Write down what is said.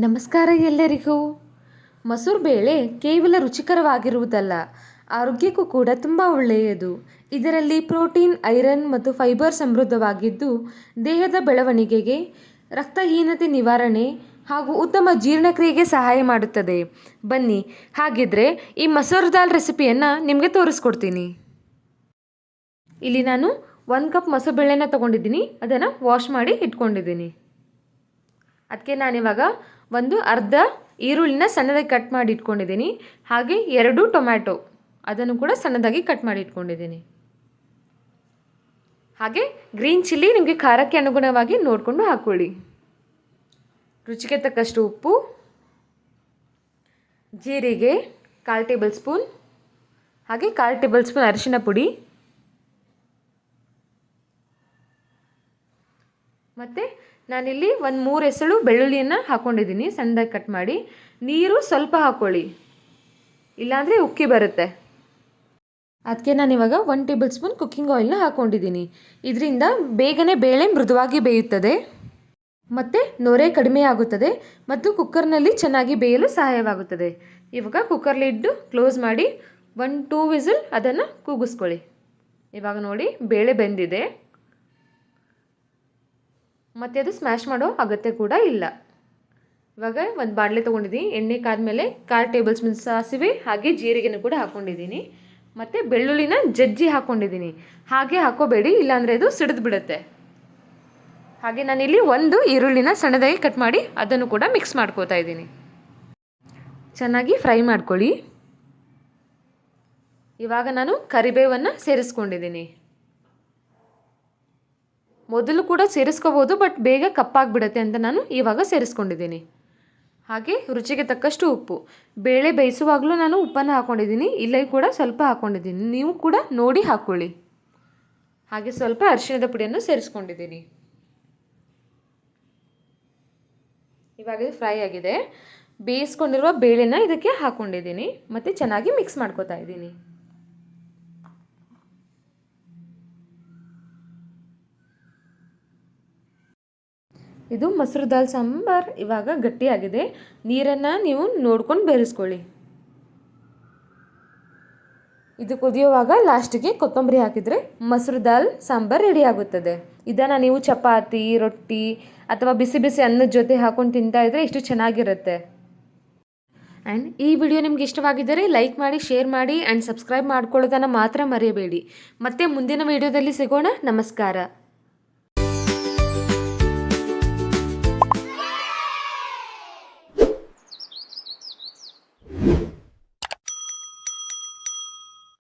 ನಮಸ್ಕಾರ ಎಲ್ಲರಿಗೂ. ಮಸೂರು ಬೇಳೆ ಕೇವಲ ರುಚಿಕರವಾಗಿರುವುದಲ್ಲ, ಆರೋಗ್ಯಕ್ಕೂ ಕೂಡ ತುಂಬ ಒಳ್ಳೆಯದು. ಇದರಲ್ಲಿ ಪ್ರೋಟೀನ್, ಐರನ್ ಮತ್ತು ಫೈಬರ್ ಸಮೃದ್ಧವಾಗಿದ್ದು ದೇಹದ ಬೆಳವಣಿಗೆಗೆ, ರಕ್ತಹೀನತೆ ನಿವಾರಣೆ ಹಾಗೂ ಉತ್ತಮ ಜೀರ್ಣಕ್ರಿಯೆಗೆ ಸಹಾಯ ಮಾಡುತ್ತದೆ. ಬನ್ನಿ, ಹಾಗಿದ್ರೆ ಈ ಮಸೂರ್ ದಾಲ್ ರೆಸಿಪಿಯನ್ನು ನಿಮಗೆ ತೋರಿಸ್ಕೊಡ್ತೀನಿ. ಇಲ್ಲಿ ನಾನು 1 ಕಪ್ ಮಸೂರು ಬೇಳೆನ ತೊಗೊಂಡಿದ್ದೀನಿ. ಅದನ್ನು ವಾಶ್ ಮಾಡಿ ಇಟ್ಕೊಂಡಿದ್ದೀನಿ. ಅದಕ್ಕೆ ನಾನಿವಾಗ ಒಂದು ಅರ್ಧ ಈರುಳ್ಳಿನ ಸಣ್ಣದಾಗಿ ಕಟ್ ಮಾಡಿ ಇಟ್ಕೊಂಡಿದ್ದೀನಿ. ಹಾಗೆ 2 ಟೊಮ್ಯಾಟೊ ಅದನ್ನು ಕೂಡ ಸಣ್ಣದಾಗಿ ಕಟ್ ಮಾಡಿ ಇಟ್ಕೊಂಡಿದ್ದೀನಿ. ಹಾಗೆ ಗ್ರೀನ್ ಚಿಲ್ಲಿ ನಿಮಗೆ ಖಾರಕ್ಕೆ ಅನುಗುಣವಾಗಿ ನೋಡಿಕೊಂಡು ಹಾಕ್ಕೊಳ್ಳಿ. ರುಚಿಗೆ ತಕ್ಕಷ್ಟು ಉಪ್ಪು, ಜೀರಿಗೆ 1/4 ಟೇಬಲ್ ಸ್ಪೂನ್, ಹಾಗೆ 1/4 ಟೇಬಲ್ ಸ್ಪೂನ್ ಅರಿಶಿನ ಪುಡಿ, ಮತ್ತು ನಾನಿಲ್ಲಿ ಒಂದು 3 ಎಸಳು ಬೆಳ್ಳುಳ್ಳಿಯನ್ನು ಹಾಕ್ಕೊಂಡಿದ್ದೀನಿ ಸಣ್ಣದಾಗಿ ಕಟ್ ಮಾಡಿ. ನೀರು ಸ್ವಲ್ಪ ಹಾಕ್ಕೊಳ್ಳಿ, ಇಲ್ಲಾಂದರೆ ಉಕ್ಕಿ ಬರುತ್ತೆ. ಅದಕ್ಕೆ ನಾನಿವಾಗ 1 ಟೇಬಲ್ ಸ್ಪೂನ್ ಕುಕ್ಕಿಂಗ್ ಆಯಿಲ್ನ ಹಾಕ್ಕೊಂಡಿದ್ದೀನಿ. ಇದರಿಂದ ಬೇಗನೆ ಬೇಳೆ ಮೃದುವಾಗಿ ಬೇಯುತ್ತದೆ ಮತ್ತು ನೊರೆ ಕಡಿಮೆ ಆಗುತ್ತದೆ ಮತ್ತು ಕುಕ್ಕರ್ನಲ್ಲಿ ಚೆನ್ನಾಗಿ ಬೇಯಲು ಸಹಾಯವಾಗುತ್ತದೆ. ಇವಾಗ ಕುಕ್ಕರ್ ಲಿಡ್ ಕ್ಲೋಸ್ ಮಾಡಿ 1-2 ವಿಸಿಲ್ ಅದನ್ನು ಕೂಗಿಸ್ಕೊಳ್ಳಿ. ಇವಾಗ ನೋಡಿ ಬೇಳೆ ಬೆಂದಿದೆ ಮತ್ತು ಅದು ಸ್ಮ್ಯಾಶ್ ಮಾಡೋ ಅಗತ್ಯ ಕೂಡ ಇಲ್ಲ. ಇವಾಗ ಒಂದು ಬಾಣಲೆ ತೊಗೊಂಡಿದ್ದೀನಿ. ಎಣ್ಣೆ ಕಾದ್ಮೇಲೆ 1/4 ಟೇಬಲ್ ಸ್ಪೂನ್ ಸಾಸಿವೆ ಹಾಗೆ ಜೀರಿಗೆನೂ ಕೂಡ ಹಾಕ್ಕೊಂಡಿದ್ದೀನಿ. ಮತ್ತು ಬೆಳ್ಳುಳ್ಳಿನ ಜಜ್ಜಿ ಹಾಕ್ಕೊಂಡಿದ್ದೀನಿ. ಹಾಗೆ ಹಾಕೋಬೇಡಿ, ಇಲ್ಲಾಂದರೆ ಅದು ಸಿಡಿದು ಬಿಡುತ್ತೆ. ಹಾಗೆ ನಾನಿಲ್ಲಿ 1 ಈರುಳ್ಳಿನ ಸಣ್ಣದಾಗಿ ಕಟ್ ಮಾಡಿ ಅದನ್ನು ಕೂಡ ಮಿಕ್ಸ್ ಮಾಡ್ಕೋತಾ ಇದ್ದೀನಿ. ಚೆನ್ನಾಗಿ ಫ್ರೈ ಮಾಡ್ಕೊಳ್ಳಿ. ಇವಾಗ ನಾನು ಕರಿಬೇವನ್ನು ಸೇರಿಸ್ಕೊಂಡಿದ್ದೀನಿ. ಮೊದಲು ಕೂಡ ಸೇರಿಸ್ಕೋಬೋದು, ಬಟ್ ಬೇಗ ಕಪ್ಪಾಗಿಬಿಡುತ್ತೆ ಅಂತ ನಾನು ಇವಾಗ ಸೇರಿಸ್ಕೊಂಡಿದ್ದೀನಿ. ಹಾಗೆ ರುಚಿಗೆ ತಕ್ಕಷ್ಟು ಉಪ್ಪು. ಬೇಳೆ ಬೇಯಿಸುವಾಗಲೂ ನಾನು ಉಪ್ಪನ್ನು ಹಾಕ್ಕೊಂಡಿದ್ದೀನಿ, ಇಲ್ಲೇ ಕೂಡ ಸ್ವಲ್ಪ ಹಾಕ್ಕೊಂಡಿದ್ದೀನಿ. ನೀವು ಕೂಡ ನೋಡಿ ಹಾಕ್ಕೊಳ್ಳಿ. ಹಾಗೆ ಸ್ವಲ್ಪ ಅರಿಶಿಣದ ಪುಡಿಯನ್ನು ಸೇರಿಸ್ಕೊಂಡಿದ್ದೀನಿ. ಇವಾಗ ಇದು ಫ್ರೈ ಆಗಿದೆ. ಬೇಯಿಸ್ಕೊಂಡಿರುವ ಬೇಳೆನ ಇದಕ್ಕೆ ಹಾಕ್ಕೊಂಡಿದ್ದೀನಿ ಮತ್ತು ಚೆನ್ನಾಗಿ ಮಿಕ್ಸ್ ಮಾಡ್ಕೋತಾ ಇದ್ದೀನಿ. ಇದು ಮಸೂರು ದಾಲ್ ಸಾಂಬಾರ್ ಇವಾಗ ಗಟ್ಟಿಯಾಗಿದೆ. ನೀರನ್ನು ನೀವು ನೋಡ್ಕೊಂಡು ಬೇರಿಸ್ಕೊಳ್ಳಿ. ಇದು ಕುದಿಯುವಾಗ ಲಾಸ್ಟಿಗೆ ಕೊತ್ತಂಬರಿ ಹಾಕಿದರೆ ಮಸೂರು ದಾಲ್ ಸಾಂಬಾರ್ ರೆಡಿ ಆಗುತ್ತದೆ. ಇದನ್ನು ನೀವು ಚಪಾತಿ, ರೊಟ್ಟಿ ಅಥವಾ ಬಿಸಿ ಬಿಸಿ ಅನ್ನದ ಜೊತೆ ಹಾಕೊಂಡು ತಿಂತಾ ಇದ್ದರೆ ಎಷ್ಟು ಚೆನ್ನಾಗಿರುತ್ತೆ. ಆ್ಯಂಡ್ ಈ ವಿಡಿಯೋ ನಿಮ್ಗೆ ಇಷ್ಟವಾಗಿದ್ದರೆ ಲೈಕ್ ಮಾಡಿ, ಶೇರ್ ಮಾಡಿ ಆ್ಯಂಡ್ ಸಬ್ಸ್ಕ್ರೈಬ್ ಮಾಡ್ಕೊಳ್ಳೋದನ್ನು ಮಾತ್ರ ಮರೆಯಬೇಡಿ. ಮತ್ತೆ ಮುಂದಿನ ವಿಡಿಯೋದಲ್ಲಿ ಸಿಗೋಣ. ನಮಸ್ಕಾರ.